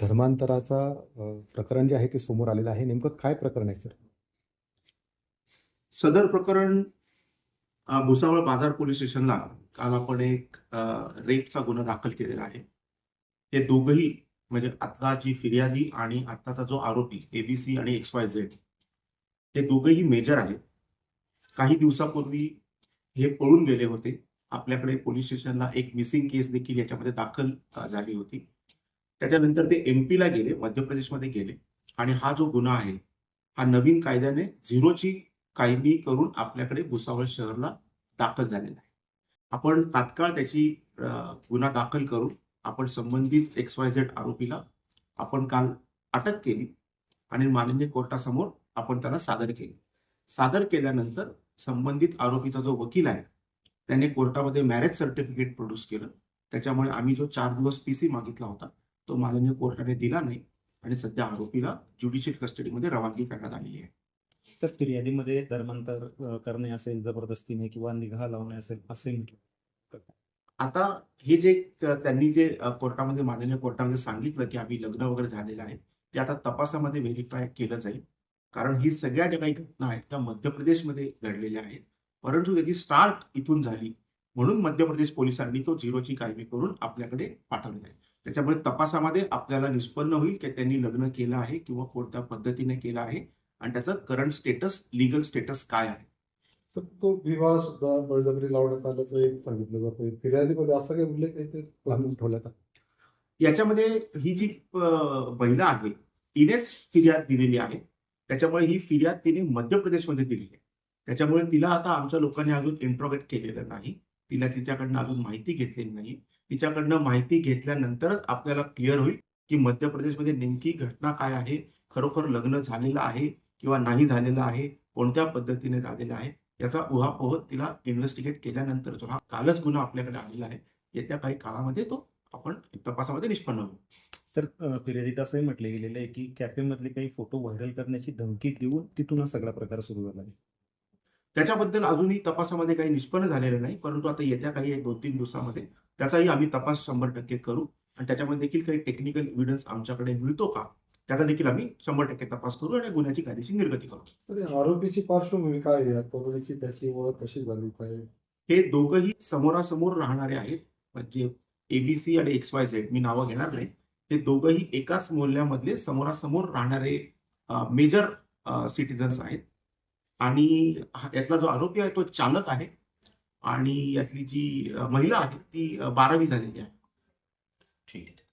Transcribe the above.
धर्मांतराचा प्रकरण जे आहे ते समोर आलेलं आहे. नेमकं काय प्रकरण आहे सर? सदर प्रकरण भुसावळ बाजार पोलीस स्टेशनला काल आपण एक रेपचा गुन्हा दाखल केलेला आहे. हे दोघंही म्हणजे आता जी फिर्यादी आणि आत्ताचा जो आरोपी एबीसी आणि XYZ हे दोघंही मेजर आहेत. काही दिवसापूर्वी हे पळून गेले होते. आपल्याकडे पोलीस स्टेशनला एक मिसिंग केस देखील याच्यामध्ये दाखल झाली होती. त्याच्यानंतर ते MP ला गेले, मध्य प्रदेशमध्ये गेले आणि हा जो गुन्हा आहे हा नवीन कायद्याने झिरोची कायमी करून आपल्याकडे भुसावळ शहरला दाखल झालेला आहे. आपण तात्काळ त्याची गुन्हा दाखल करून आपण संबंधित XYZ आरोपीला आपण काल अटक केली आणि माननीय कोर्टासमोर आपण त्याला सादर केले. सादर केल्यानंतर संबंधित आरोपीचा जो वकील आहे त्याने कोर्टामध्ये मॅरेज सर्टिफिकेट प्रोड्यूस केलं. त्याच्यामुळे आम्ही जो 4 दिवस PC मागितला होता तो माननीय कोर्टाने दिला नाही आणि सध्या आरोपीला ज्युडिशियल कस्टडीमध्ये रवानगी करण्यात आलेली आहे. सर, फिर्यादीमध्ये धर्मांतर करणे असेल, जबरदस्तीने किंवा निघा लावणे असेल असे म्हटलं. आता हे जे त्यांनी जे कोर्टामध्ये माननीय कोर्टामध्ये सांगितलं की आम्ही लग्न वगैरे झालेलं आहे ते आता तपासामध्ये व्हेरीफाय केलं जाईल. कारण ही सगळ्या ज्या काही घटना आहेत त्या मध्य प्रदेशमध्ये घडलेल्या आहेत. परंतु त्याची स्टार्ट इथून झाली म्हणून मध्य प्रदेश पोलिसांनी तो झिरोची कायमी करून आपल्याकडे पाठवलेला आहे. त्याच्यामुळे तपासामध्ये आपल्याला निष्पन्न होईल की त्यांनी लग्न केलं आहे किंवा कोणत्या पद्धतीने केलं आहे आणि त्याचं करंट स्टेटस, लीगल स्टेटस काय आहे. सर, तो विवाह सुद्धा बळजबरी लावण्यात आल्याचं एक सांगितलं जातं. फिर्यादीमध्ये असा काही उल्लेख आहे ते घालून ठेवण्यात आला. याच्यामध्ये ही जी महिला आहे तिनेच फिर्याद दिलेली आहे. त्याच्यामुळे ही फिर्याद तिने मध्य प्रदेशमध्ये दिलेली आहे. त्याच्यामुळे तिला आता आमच्या लोकांनी अजून इंट्रोगेट केलेलं नाही. तिला तिच्याकडनं अजून माहिती घेतलेली नाही. तिच्याकडनं माहिती घेतल्यानंतरच आपल्याला क्लिअर होईल की मध्य प्रदेशमध्ये नेमकी घटना काय आहे, खरोखर लग्न झालेलं आहे किंवा नाही झालेलं आहे, कोणत्या पद्धतीने झालेलं आहे याचा उहापोह तिला इन्व्हेस्टिगेट केल्यानंतर जो हा कालच गुन्हा आपल्याकडे आलेला आहे येत्या काही काळामध्ये तो आपण तपासामध्ये निष्पन्न होईल. सर, फिर्यादीत असंही म्हटले गेलेलं आहे की कॅफेमधले काही फोटो व्हायरल करण्याची धमकी देऊन तिथून हा सगळा प्रकार सुरू झाला आहे. त्याच्याबद्दल अजूनही तपासामध्ये काही निष्पन्न झालेलं नाही. परंतु आता येत्या काही 1-2-3 दिवसामध्ये त्याचाही आम्ही तपास 100% करू आणि त्याच्यामध्ये देखील काही टेक्निकल एव्हिडन्स आमच्याकडे मिळतो का त्याचा देखील आम्ही 100% तपास करू आणि गुन्ह्याची कायदेशीर निर्गती करू. सर, आरोपीची पार्श्वभूमी काय आहे? तरुणीची त्याची ओळख कशी झाली काय? हे दोघंही समोरासमोर राहणारे आहेत. म्हणजे एबीसी आणि XYZ मी नावं घेणार नाही. हे दोघंही एकाच मोहल्ल्यामधले समोरासमोर राहणारे मेजर सिटिझन्स आहेत आणि यातला जो आरोपी आहे तो चालक आहे आणि यातली जी महिला आहे ती 12वी झालेली आहे. ठीक आहे.